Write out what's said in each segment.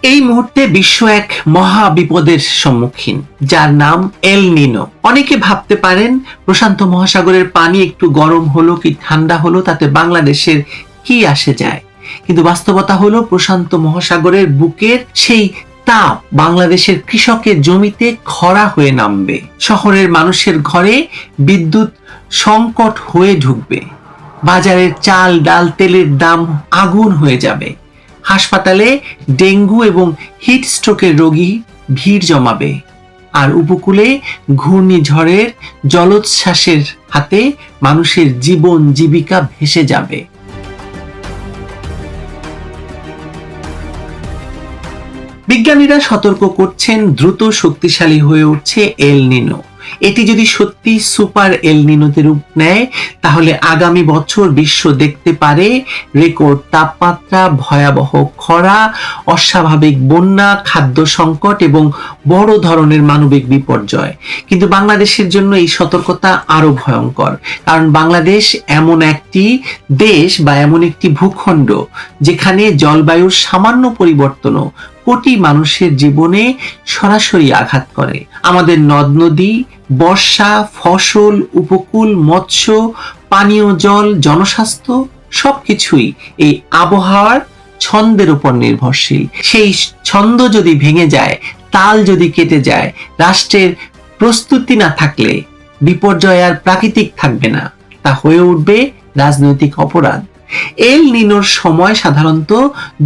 এই মুহূর্তে বিশ্ব এক মহা বিপদের সম্মুখীন, যার নাম এল নিনো। অনেকে ভাবতে পারেন প্রশান্ত মহাসাগরের পানি একটু গরম হলো কি ঠান্ডা হলো তাতে বাংলাদেশের কি আসে যায়, কিন্তু বাস্তবতা হলো প্রশান্ত মহাসাগরের বুকের সেই তাপ বাংলাদেশের কৃষকের জমিতে খরা হয়ে নামবে, শহরের মানুষের ঘরে বিদ্যুৎ সংকট হয়ে ঢুকবে, বাজারের চাল ডাল তেলের দাম আগুন হয়ে যাবে, হাসপাতালে ডেঙ্গু এবং হিট স্ট্রোকের রোগী ভিড় জমাবে, আর উপকূলে ঘূর্ণিঝড়ের জলোচ্ছ্বাসের হাতে মানুষের জীবন জীবিকা ভেসে যাবে। বিজ্ঞানীরা সতর্ক করছেন দ্রুত শক্তিশালী হয়ে উঠছে এল নিনো। এটি যদি সত্যি সুপার এল নিনোতে রূপ নেয় তাহলে আগামী বছর বিশ্ব দেখতে পারে রেকর্ড তাপমাত্রা, ভয়াবহ খরা, অস্বাভাবিক বন্যা, খাদ্য সংকট এবং বড় ধরনের মানবিক বিপর্যয়। কিন্তু বাংলাদেশের জন্য এই সতর্কতা আরো ভয়ঙ্কর, কারণ বাংলাদেশ এমন একটি দেশ বা এমন একটি ভূখণ্ড যেখানে জলবায়ুর সামান্য পরিবর্তনও কোটি মানুষের জীবনে সরাসরি আঘাত করে। আমাদের নদ নদী, বর্ষা, ফসল, উপকূল, মৎস্য, পানীয় জল, জনস্বাস্থ্য সবকিছুই এই আবহাওয়ার ছন্দের উপর নির্ভরশীল। সেই ছন্দ যদি ভেঙে যায়, তাল যদি কেটে যায়, রাষ্ট্রের প্রস্তুতি না থাকলে বিপর্যয় আর প্রাকৃতিক থাকবে না, তা হয়ে উঠবে রাজনৈতিক অপরাধ। এল নিনোর সময় সাধারণত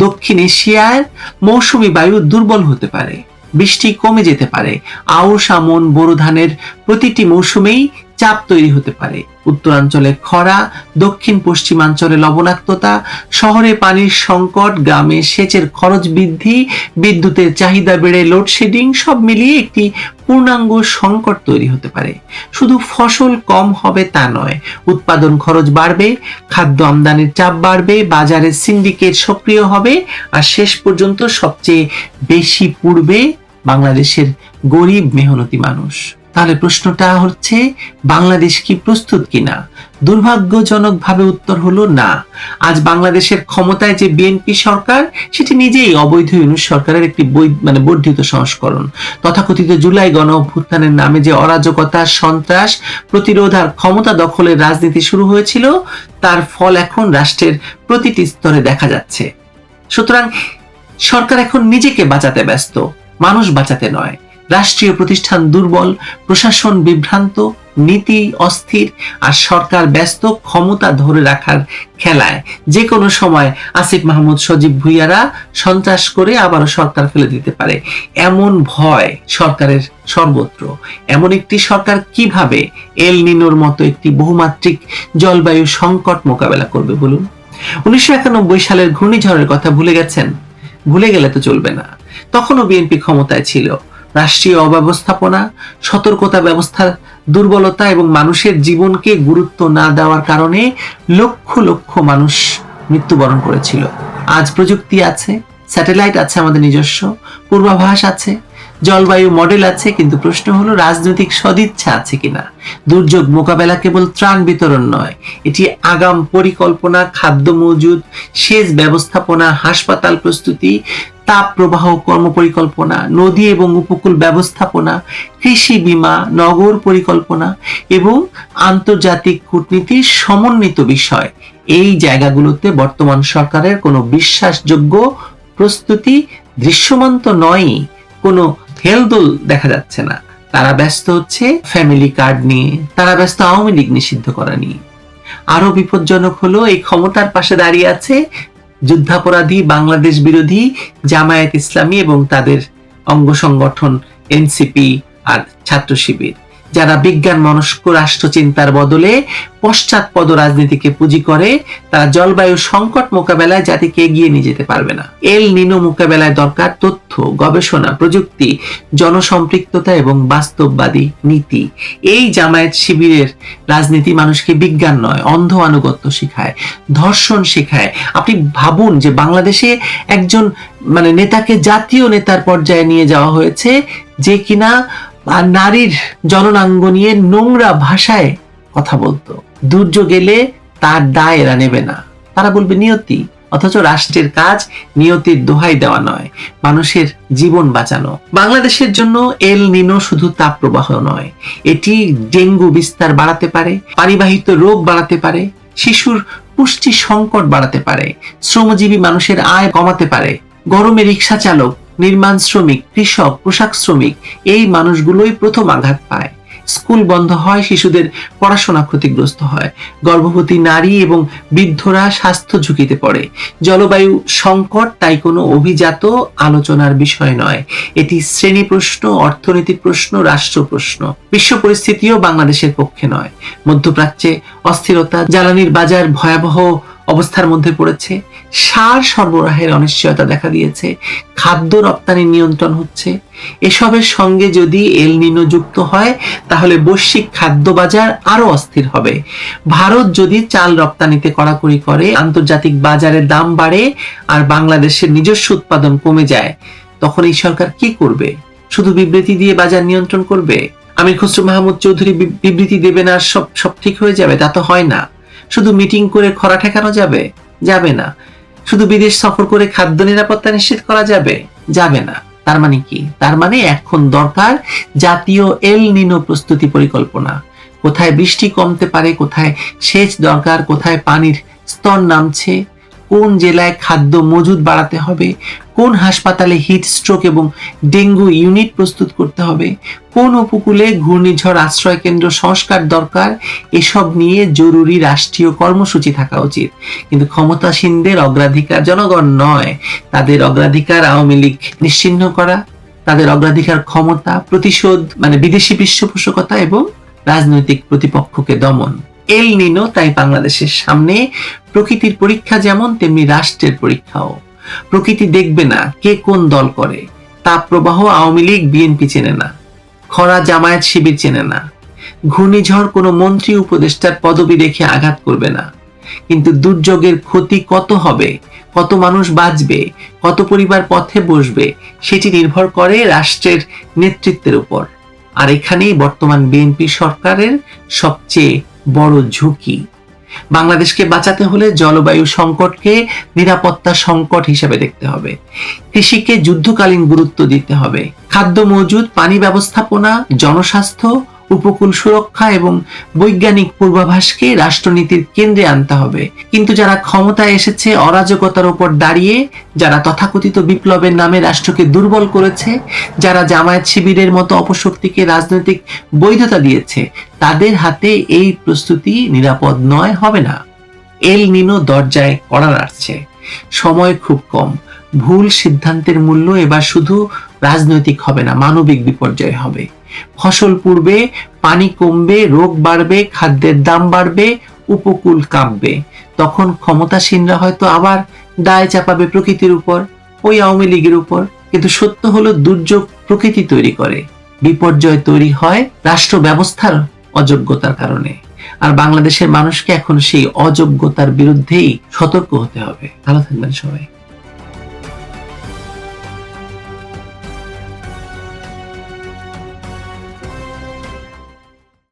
দক্ষিণ এশিয়ার মৌসুমী বায়ু দুর্বল হতে পারে, বৃষ্টি কমে যেতে পারে, আউশ আমন বোরো ধানের প্রতিটি মৌসুমেই চাপ তৈরি হতে পারে। উত্তরাঞ্চলে খরা, দক্ষিণ পশ্চিমাঞ্চলে লবণাক্ততা, শহরে পানির সংকট, গ্রামে সেচের খরচ বৃদ্ধি, বিদ্যুতের চাহিদা বেড়ে লোডশেডিং, সব মিলিয়ে একটি পূর্ণাঙ্গ সংকট তৈরি হতে পারে। শুধু ফসল কম হবে তা নয়, উৎপাদন খরচ বাড়বে, খাদ্য আমদানির চাপ বাড়বে, বাজারে সিন্ডিকেট সক্রিয় হবে, আর শেষ পর্যন্ত সবচেয়ে বেশি পুড়বে বাংলাদেশের গরিব মেহনতি মানুষ। তাহলে প্রশ্নটা হচ্ছে, বাংলাদেশ কি প্রস্তুত কিনা? দুর্ভাগ্যজনকভাবে উত্তর হলো না। আজ বাংলাদেশের ক্ষমতায় যে বিএনপি সরকার, সেটি নিজেই অবৈধ ইউনূস সরকারের একটি বর্ধিত সংস্করণ। তথাকথিত জুলাই গণ অভ্যুত্থানের নামে যে অরাজকতা, সন্ত্রাস, প্রতিরোধ আর ক্ষমতা দখলের রাজনীতি শুরু হয়েছিল, তার ফল এখন রাষ্ট্রের প্রতিটি স্তরে দেখা যাচ্ছে। সুতরাং সরকার এখন নিজেকে বাঁচাতে ব্যস্ত, মানুষ বাঁচাতে নয়। রাষ্ট্রীয় প্রতিষ্ঠান দুর্বল, প্রশাসন বিভ্রান্ত, নীতি অস্থির, আর সরকার ব্যস্ত ক্ষমতা ধরে রাখার খেলায়। যে কোনো সময় আসিফ মাহমুদ, সজীব ভুইয়ারা সন্ত্রাস করে আবারও সরকার ফেলে দিতে পারে, এমন ভয় সরকারের সর্বত্র। এমন একটি সরকার কিভাবে এল নিনোর মতো একটি বহুমাত্রিক জলবায়ু সংকট মোকাবেলা করবে বলুন? 1991 সালের ঘূর্ণিঝড়ের কথা ভুলে গেছেন? ভুলে গেলে তো চলবে না। তখনও বিএনপি ক্ষমতায় ছিল। রাষ্ট্রীয় অব্যবস্থাপনা, সতর্কতা ব্যবস্থার দুর্বলতা এবং মানুষের জীবনকে গুরুত্ব না দেওয়ার কারণে লক্ষ লক্ষ মানুষ মৃত্যুবরণ করেছিল। আজ প্রযুক্তি আছে, স্যাটেলাইট আছে, আমাদের নিজস্ব পূর্বাভাস আছে, জলবায়ু মডেল আছে, কিন্তু প্রশ্ন হলো রাজনৈতিক সদিচ্ছা আছে কিনা। দুর্যোগ মোকাবেলা কেবল ত্রাণ বিতরণ নয়, এটি আগাম পরিকল্পনা, খাদ্য মজুদ, সেচ ব্যবস্থাপনা, হাসপাতাল প্রস্তুতি, তাপ প্রবাহ কর্মপরিকল্পনা, নদী এবং উপকূল ব্যবস্থাপনা, কৃষি বীমা, নগর পরিকল্পনা এবং আন্তর্জাতিক কূটনীতির সমন্বিত বিষয়। এই জায়গাগুলোতে বর্তমান সরকারের কোনো বিশ্বাসযোগ্য প্রস্তুতি দৃশ্যমান তো নয়, কোনো হেলদোল দেখা যাচ্ছে না। তারা ব্যস্ত হচ্ছে ফ্যামিলি কার্ড নিয়ে, তারা ব্যস্ত আওয়ামী লীগ নিষিদ্ধ করা নিয়ে। আরো বিপজ্জনক হলো এই ক্ষমতার পাশে দাঁড়িয়ে আছে যুদ্ধাপরাধী, বাংলাদেশ বিরোধী জামায়াত ইসলামী এবং তাদের অঙ্গ সংগঠন এনসিপি আর ছাত্র শিবির, যারা বিজ্ঞান মনস্ক রাষ্ট্র চিন্তার বদলে পশ্চাৎপদ রাজনীতিকে পুঁজি করে। তারা জলবায়ু সংকট মোকাবেলায় জাতিকে এগিয়ে নিয়ে যেতে পারবে না। এল নিনো মোকাবেলায় দরকার তথ্য, গবেষণা, প্রযুক্তি, জনসম্পৃক্ততা এবং বাস্তববাদী নীতি। এই জামায়াত শিবিরের রাজনীতি মানুষকে বিজ্ঞান নয়, অন্ধ আনুগত্য শিখায়, ধর্ষণ শেখায়। আপনি ভাবুন যে বাংলাদেশে একজন নেতাকে জাতীয় নেতার পর্যায়ে নিয়ে যাওয়া হয়েছে, যে কিনা নারীর জননাঙ্গ নিয়ে নোংরা ভাষায় কথা বলতো। দুর্যোগ এলে তার দায় এরা নেবে না, তারা বলবে নিয়তি, অথচ রাষ্ট্রের কাজ নিয়তির দোহাই দেওয়া নয়, মানুষের জীবন বাঁচানো। বাংলাদেশের জন্য এল নিনো শুধু তাপপ্রবাহ নয়, এটি ডেঙ্গু বিস্তার বাড়াতে পারে, পানিবাহিত রোগ বাড়াতে পারে, শিশুর পুষ্টি সংকট বাড়াতে পারে, শ্রমজীবী মানুষের আয় কমাতে পারে। গরমে রিক্সা চালক, নির্মাণ শ্রমিক, কৃষক, পোশাক শ্রমিক এই মানুষগুলোই প্রথম আঘাত পায়। স্কুল বন্ধ হয়, শিশুদের পড়াশোনা ক্ষতিগ্রস্ত হয়, গর্ভবতী নারী এবং বৃদ্ধরা স্বাস্থ্য ঝুঁকিতে পড়ে। জলবায়ু সংকট তাই কোনো অভিজাত আলোচনার বিষয় নয়, এটি শ্রেণী প্রশ্ন, অর্থনৈতিক প্রশ্ন, রাষ্ট্র প্রশ্ন। বিশ্ব পরিস্থিতিও বাংলাদেশের পক্ষে নয়। মধ্যপ্রাচ্যে অস্থিরতা, জ্বালানির বাজার ভয়াবহ অবস্থার মধ্যে পড়েছে, সার সরবরাহের অনিশ্চয়তা দেখা দিয়েছে, খাদ্য রপ্তানি নিয়ন্ত্রণ হচ্ছে। এসবের সঙ্গে যদি এল নিনো যুক্ত হয় তাহলে বৈশ্বিক খাদ্য বাজার আরো অস্থির হবে। ভারত যদি চাল রপ্তানিতে কড়াকড়ি করে, আন্তর্জাতিক বাজারে দাম বাড়ে আর বাংলাদেশের নিজস্ব উৎপাদন কমে যায়, তখন এই সরকার কি করবে? শুধু বিবৃতি দিয়ে বাজার নিয়ন্ত্রণ করবে? আমির খসরু মাহমুদ চৌধুরী বিবৃতি দেবেন আর সব ঠিক হয়ে যাবে? তা তো হয় না। শুধু মিটিং করে খরা ঠেকানো যাবে? যাবে না। শুধু বিদেশ সফর করে খাদ্য নিরাপত্তা নিশ্চিত করা যাবে? যাবে না। তার মানে কি? তার মানে এখন দরকার জাতীয় এল নিনো প্রস্তুতি পরিকল্পনা। কোথায় বৃষ্টি কমতে পারে, কোথায় সেচ দরকার, কোথায় পানির স্তর নামছে, কোন জেলায় খাদ্য মজুদ বাড়াতে হবে, কোন হাসপাতালে হিট স্ট্রোক এবং ডেঙ্গু ইউনিট প্রস্তুত করতে হবে, কোন উপকূলে ঘূর্ণিঝড় আশ্রয় কেন্দ্র সংস্কার দরকার, এসব নিয়ে জরুরি রাষ্ট্রীয় কর্মসূচি থাকা উচিত। কিন্তু ক্ষমতাসীনদের অগ্রাধিকার জনগণ নয়, তাদের অগ্রাধিকার আওয়ামী লীগ নিশ্চিহ্ন করা, তাদের অগ্রাধিকার ক্ষমতা, প্রতিশোধ মানে বিদেশি পৃষ্ঠপোষকতা এবং রাজনৈতিক প্রতিপক্ষকে দমন। এল নিনো তাই বাংলাদেশের সামনে প্রকৃতির পরীক্ষা, যেমন তেমনি রাষ্ট্রের পরীক্ষাও। প্রকৃতি দেখবে না কে কোন দল করে। তাপ প্রবাহ আওয়ামী লীগ বিএনপি চেনে না, খরা জামায়াত শিবির চেনে না, ঘূর্ণিঝড় কোনো মন্ত্রী উপদেষ্টার পদবি রেখে আঘাত করবে না। কিন্তু দুর্যোগের ক্ষতি কত হবে, কত মানুষ বাঁচবে, কত পরিবার পথে বসবে, সেটি নির্ভর করে রাষ্ট্রের নেতৃত্বের উপর। আর এখানেই বর্তমান বিএনপি সরকারের সবচেয়ে বড় ঝুঁকি। বাংলাদেশকে বাঁচাতে হলে জলবায়ু সংকটকে নিরাপত্তা সংকট হিসেবে দেখতে হবে, কৃষিকে যুদ্ধকালীন গুরুত্ব দিতে হবে, খাদ্য মজুদ, পানি ব্যবস্থাপনা, জনস্বাস্থ্য, উপকূল সুরক্ষা এবং বৈজ্ঞানিক পূর্বাভাসকে রাষ্ট্রনীতির কেন্দ্রে আনতে হবে। কিন্তু যারা ক্ষমতায় এসেছে অরাজকতার উপর দাঁড়িয়ে, যারা তথাকথিত বিপ্লবের নামে রাষ্ট্রকে দুর্বল করেছে, যারা জামায়াত শিবিরের মতো অপশক্তিকে রাজনৈতিক বৈধতা দিয়েছে, তাদের হাতে এই প্রস্তুতি নিরাপদ নয়, হবে না। এল নিনো দরজায় কড়া নাড়ছে, সময় খুব কম। ভুল সিদ্ধান্তের মূল্য এবার শুধু রাজনৈতিক হবে না, মানবিক বিপর্যয় হবে। ফসল পুড়বে, পানি কমবে, রোগ বাড়বে, খাদ্যের দাম বাড়বে, উপকূল কাঁপবে। তখন ক্ষমতাসীনরা হয়তো আবার দায় চাপাবে প্রকৃতির উপর, ওই আওয়ামী লীগের উপর। কিন্তু সত্য হলো, দুর্যোগ প্রকৃতি তৈরি করে, বিপর্যয় তৈরি হয় রাষ্ট্র ব্যবস্থার অযোগ্যতার কারণে। আর বাংলাদেশের মানুষকে এখন সেই অযোগ্যতার বিরুদ্ধেই সতর্ক হতে হবে। ভালো থাকবেন সবাই।